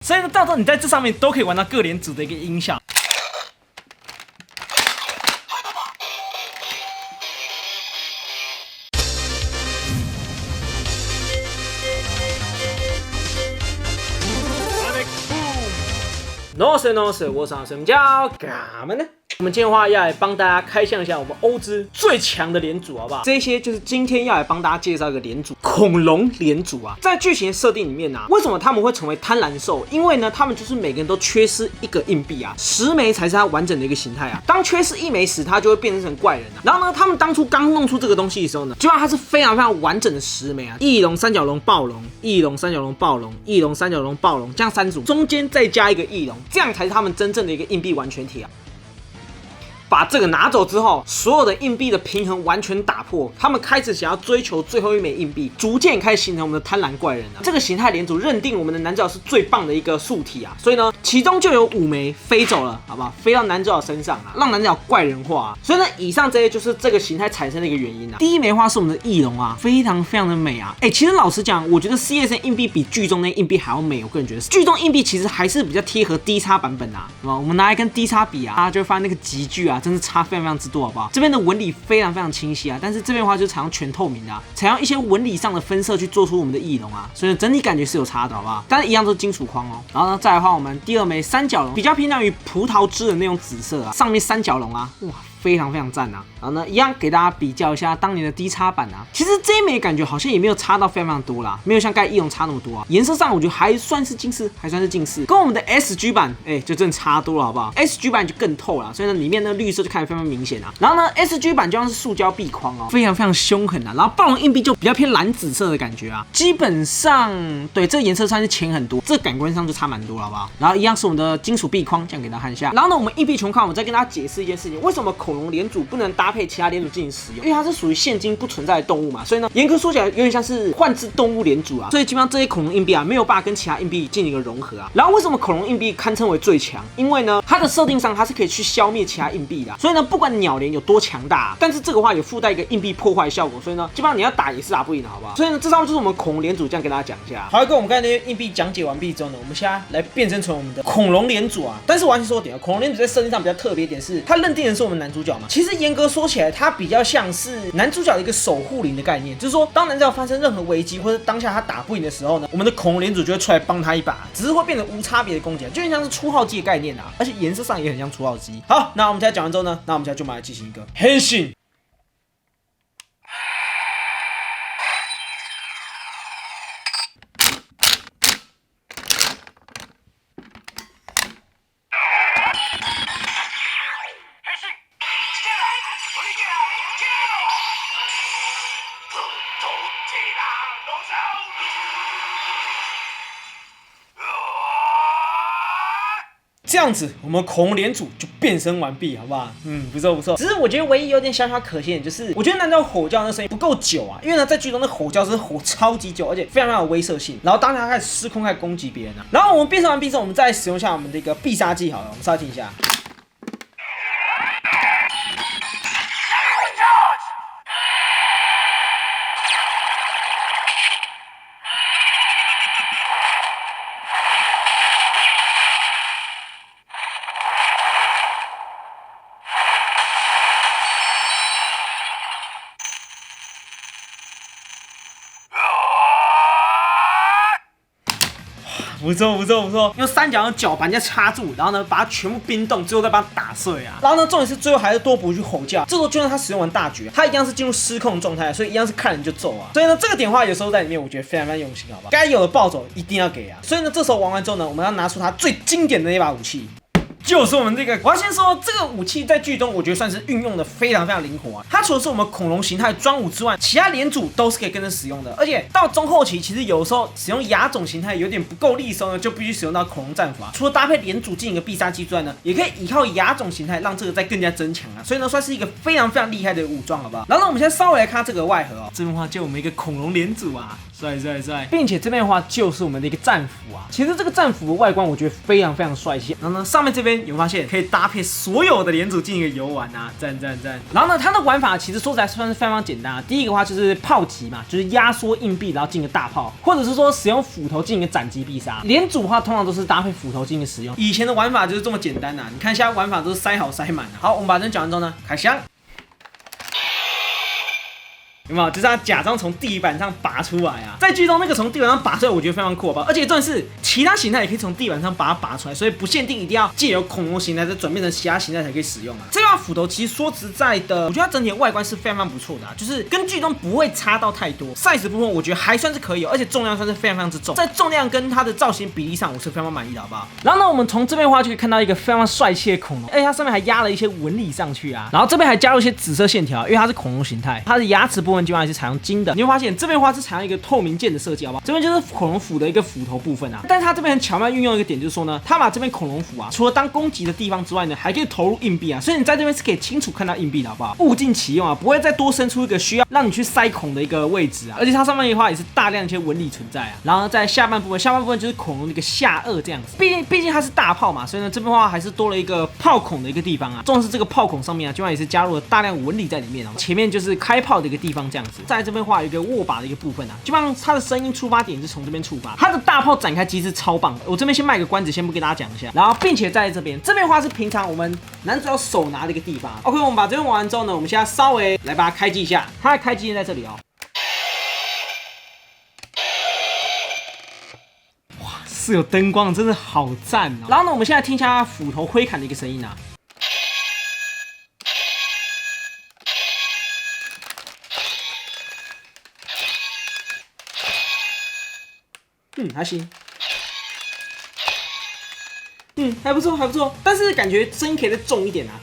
所以呢，到时候你在这上面都可以玩到各连组的一个音效。No sir no sir， 我是什么叫干嘛呢？我们今天的话要来帮大家开箱一下我们欧资最强的连组，好不好？这些就是今天要来帮大家介绍一个连组——恐龙连组啊。在剧情设定里面啊，为什么他们会成为贪婪兽？因为呢，他们就是每个人都缺失一个硬币啊，10枚才是它完整的一个形态啊。当缺失1枚时，它就会变成怪人啊。然后呢，他们当初刚弄出这个东西的时候呢，就让它是非常非常完整的10枚啊，翼龙、三角龙、暴龙、翼龙、三角龙、暴龙、翼龙、三角龙、暴龙，这样3组，中间再加一个翼龙，这样才是他们真正的一个硬币完全体啊。把这个拿走之后，所有的硬币的平衡完全打破，他们开始想要追求最后1枚硬币，逐渐开始形成我们的贪婪怪人啊。这个形态连组认定我们的男主角是最棒的一个素体啊，所以呢，其中就有5枚飞走了，好不好？飞到男主角身上啊，让男主角怪人化啊。所以呢，以上这些就是这个形态产生的一个原因啊。第1枚花是我们的翼龙啊，非常非常的美啊。其实老实讲，我觉得 CSN 硬币比剧中那硬币还要美，我个人觉得剧中硬币其实还是比较贴合 D 叉版本啊，我们拿来跟 D 叉比啊，大家就会发现那个集距啊，真是差非常非常之多，好不好？这边的纹理非常非常清晰啊，但是这边的话就采用全透明的啊，采用一些纹理上的分色去做出我们的翼龙啊，所以整体感觉是有差的，好不好？但是一样都是金属框哦。然后呢，再来的话，我们第2枚三角龙比较偏向于葡萄汁的那种紫色啊，上面三角龙啊，哇，非常非常赞啊！然后呢，一样给大家比较一下当年的 D 叉版啊，其实这一枚感觉好像也没有差到非常非常多啦，没有像盖翼龙差那么多啊。颜色上我觉得还算是近似，跟我们的 SG 版就真的差多了，好不好 ？SG 版就更透了，所以呢，里面的绿色就看得非常明显啊。然后呢 ，SG 版就像是塑胶壁框哦，非常非常凶狠啊。然后暴龙硬币就比较偏蓝紫色的感觉啊，基本上对这个颜色算是浅很多，这个感官上就差蛮多了，好不好？然后一样是我们的金属壁框，这样给大家看一下。然后呢，我们硬币穷看，我再跟大家解释一件事情，为什么恐龙连组不能搭配其他连组进行使用？因为它是属于现今不存在的动物嘛，所以呢，严格说起来有点像是幻之动物连组啊。所以基本上这些恐龙硬币啊，没有办法跟其他硬币进行一个融合啊。然后为什么恐龙硬币堪称为最强？因为呢，它的设定上它是可以去消灭其他硬币的，所以呢，不管鸟连有多强大，但是这个话有附带一个硬币破坏效果，所以呢，基本上你要打也是打不赢的，好不好？所以呢，这上面就是我们恐龙连组，这样跟大家讲一下。好，跟我们刚才那些硬币讲解完毕之后呢，我们现在来变身成我们的恐龙连组啊。但是我还是说点，恐龙连组在设定上比较特别一点是，它认定的是我们男主角嘛。其实严格说起来，它比较像是男主角的一个守护灵的概念，就是说，当男主角发生任何危机或者当下他打不赢的时候呢，我们的恐龙连组就会出来帮他一把，只是会变得无差别的攻击，就很像是初号机的概念啊，而且颜色上也很像初号机。好，那我们现在讲完之后呢，那我们现在就马上进行一个変身。这样子，我们恐龙连组就变身完毕，好不好？不错不错。只是我觉得唯一有点小小可惜的就是，我觉得男主角吼叫那声音不够久啊，因为呢，在剧中那吼叫是吼超级久，而且非常非常有威慑性。然后当他开始失控，开始攻击别人啊。然后我们变身完毕之后，我们再使用一下我们的一个必杀技，好了，我们稍微听一下。不错不错不错，用三角的脚把人家插住，然后呢把它全部冰冻，最后再把它打碎啊。然后呢，重点是最后还是多补一句吼叫。这时候就算他使用完大绝，他一样是进入失控状态，所以一样是看人就揍啊。所以呢，这个点的话有时候在里面，我觉得非常非常用心，好不好？该有的暴走一定要给啊。所以呢，这时候玩完之后呢，我们要拿出他最经典的那把武器。就是我们这个，我要先说这个武器在剧中，我觉得算是运用的非常非常灵活啊。它除了是我们恐龙形态专武之外，其他连组都是可以跟着使用的。而且到中后期，其实有时候使用亚种形态有点不够力的时候呢，就必须使用到恐龙战斧啊。除了搭配连组进行一个必杀技之外呢，也可以依靠亚种形态让这个再更加增强啊。所以呢，算是一个非常非常厉害的武装，好不好？然后呢，我们现在稍微来看这个外盒哦，这边的话就我们一个恐龙连组啊。帅，并且这边的话就是我们的一个战斧啊。其实这个战斧的外观我觉得非常帅气。然后呢，上面这边有没有发现可以搭配所有的连组进行一个游玩啊，赞。然后呢，它的玩法其实说起来算是非常简单啊。第一个的话就是炮击嘛，就是压缩硬币然后进行大炮，或者是说使用斧头进行斩击必杀。连组的话通常都是搭配斧头进行使用。以前的玩法就是这么简单啊，你看现在玩法都是塞好塞满啊。好，我们把这讲完之后呢，开箱。有没有？就是他假装从地板上拔出来啊，在剧中那个从地板上拔出来，我觉得非常酷吧。而且重点是，其他形态也可以从地板上把它拔出来，所以不限定一定要借由恐龙形态再转变成其他形态才可以使用啊。这把斧头其实说实在的，我觉得它整体的外观是非常不错的啊，就是跟剧中不会差到太多。size 部分我觉得还算是可以而且重量算是非常之重，在重量跟它的造型比例上，我是非常满意的，好不好？然后呢，我们从这边的话就可以看到一个非常帅气的恐龙，而且它上面还压了一些纹理上去啊，然后这边还加入一些紫色线条，因为它是恐龙形态，它的牙齿部分基本上是采用金。你会发现这边的话是采用一个透明键的设计，好不好？这边就是恐龙斧的一个斧头部分啊，但是它这边很巧妙运用一个点，就是说呢，它把这边恐龙斧啊，除了当攻击的地方之外呢，还可以投入硬币啊，所以你在这边是可以清楚看到硬币的，好不好？物尽其用啊，不会再多生出一个需要让你去塞孔的一个位置啊，而且它上面的话也是大量一些纹理存在啊。然后在下半部分就是恐龙的一个下颚这样子，毕竟它是大炮嘛，所以呢这边的话还是多了一个炮孔的一个地方啊。重点是这个炮孔上面啊，基本上也是加入了大量纹理在里面啊。前面就是开炮的一个地方这样子，在这边画有一个握把的一个部分啊，基本上它的声音出发点是从这边出发，它的大炮展开机制超棒的。我这边先卖个关子，先不跟大家讲一下，然后并且在这边的话是平常我们男主角手拿的一个地方。OK， 我们把这边玩完之后呢，我们现在稍微来把它开机一下，它的开机键在这里哦。哇，是有灯光，真的好赞哦。然后呢，我们现在听一下它斧头挥砍的一个声音啊。还行，还不错，但是感觉声音可以再重一点啊。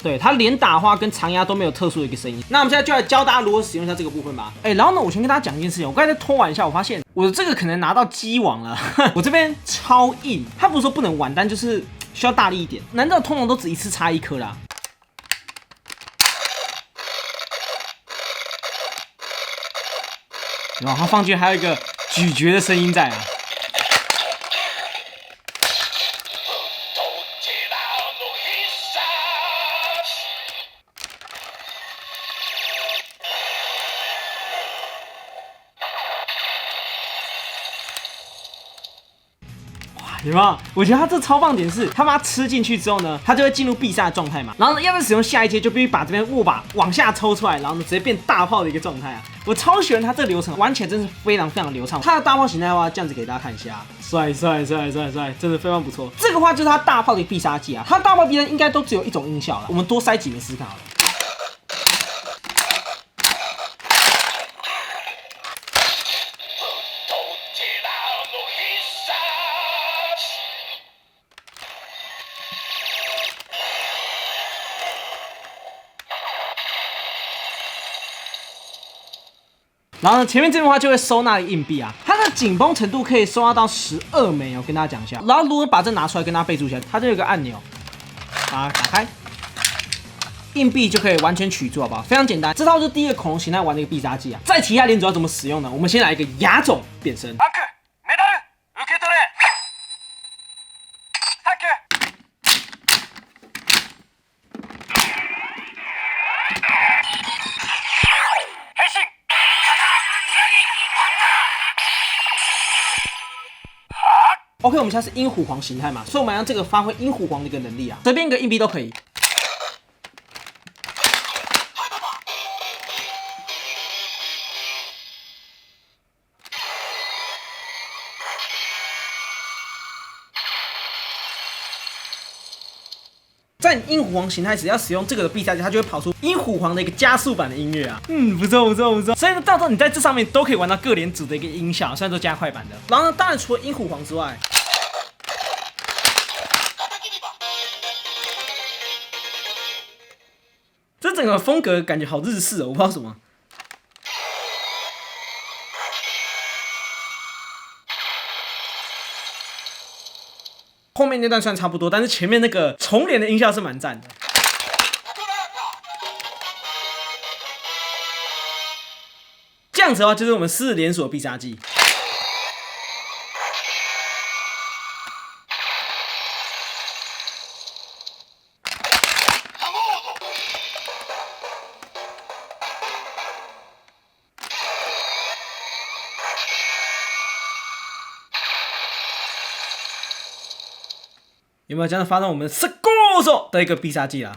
对，它连打的话跟长压都没有特殊的一个声音。那我们现在就来教大家如何使用一下这个部分吧。然后呢，我先跟大家讲一件事情，我刚才在偷玩一下，我发现我的这个可能拿到鸡王了，我这边超硬，它不是说不能玩，但就是需要大力一点。难道通常都只一次插一颗啦？然后它放进去还有一个咀嚼的声音在啊。有没有？我觉得它这超棒点是，它把它吃进去之后呢，它就会进入必杀的状态嘛。然后呢，要不使用下一阶，就必须把这边握把往下抽出来，然后呢直接变大炮的一个状态啊。我超喜欢它这个流程，玩起来真是非常流畅。它的大炮形态的话，这样子给大家看一下，帅，真的非常不错。这个话就是它大炮的必杀技啊，它大炮必杀应该都只有一种音效了，我们多塞几枚试试看好了。然后呢，前面这边的话就会收纳硬币啊，它的紧绷程度可以收纳到12枚哦，跟大家讲一下。然后如果把这拿出来跟大家备注一下，它就有个按钮，把它打开，硬币就可以完全取出，好不好？非常简单，这套就是第一个恐龙形态玩的一个必杀技啊。在其他连组要怎么使用呢？我们先来一个亚种变身。OK， 我们现在是鹰虎皇形态嘛，所以我们让这个发挥鹰虎皇的一个能力啊，随便一个硬币都可以。在鹰虎皇形态时，要使用这个的必杀技，它就会跑出鹰虎皇的一个加速版的音乐啊。不错。所以呢，到时候你在这上面都可以玩到各连组的一个音效，虽然说加快版的。然后呢，当然除了鹰虎皇之外，这整个风格感觉好日式哦，我不知道什么。后面那段算差不多，但是前面那个重连的音效是蛮赞的。样子的话，就是我们狮子连锁的必杀技。有没有这样发动我们 Scorzo 的一个必杀技啦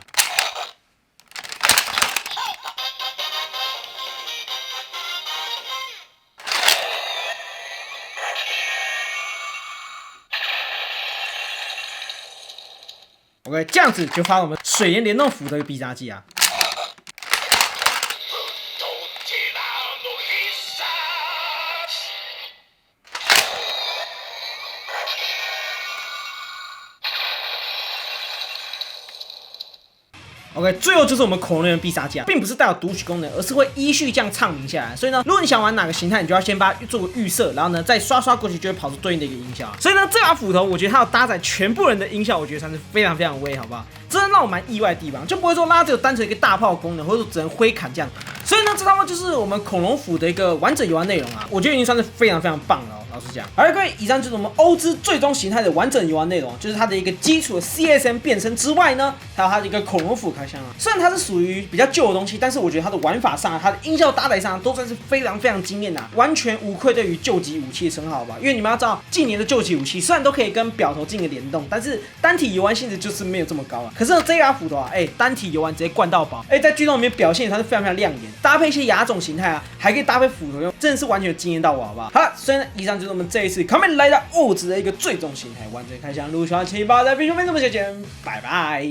？OK， 这样子就发我们水炎联动斧的一个必杀技啊。OK， 最后就是我们恐龙人必杀技啊，并不是带有读取功能，而是会依序这样唱名下来。所以呢，如果你想玩哪个形态，你就要先把它做个预设，然后呢再刷过去，就会跑出对应的一个音效。所以呢，这把斧头我觉得它要搭载全部人的音效，我觉得算是非常威，好不好？真的让我蛮意外的地方，就不会说拉只有单纯一个大炮功能，或者说只能挥砍这样。所以呢，这他妈就是我们恐龙斧的一个完整游玩内容啊，我觉得已经算是非常棒了。老实讲，好了，各位，以上就是我们欧兹最终形态的完整游玩内容，就是它的一个基础的 CSM 变身之外呢，还有它的一个恐龙斧开箱啊。虽然它是属于比较旧的东西，但是我觉得它的玩法上啊，它的音效搭载上都算是非常惊艳啊，完全无愧对于救急武器的称号吧。因为你们要知道，近年的救急武器虽然都可以跟表头进行联动，但是单体游玩性质就是没有这么高啊。可是这把斧头啊，单体游玩直接灌到饱，在剧中里面表现它是非常亮眼，搭配一些亚种形态啊，还可以搭配斧头用，真的是完全惊艳到我，好不好？好了，所以呢，以上就是我们这一次来到欧兹的一个最终形态完整开箱。如果喜欢，请帮我在评论区这么写，拜拜。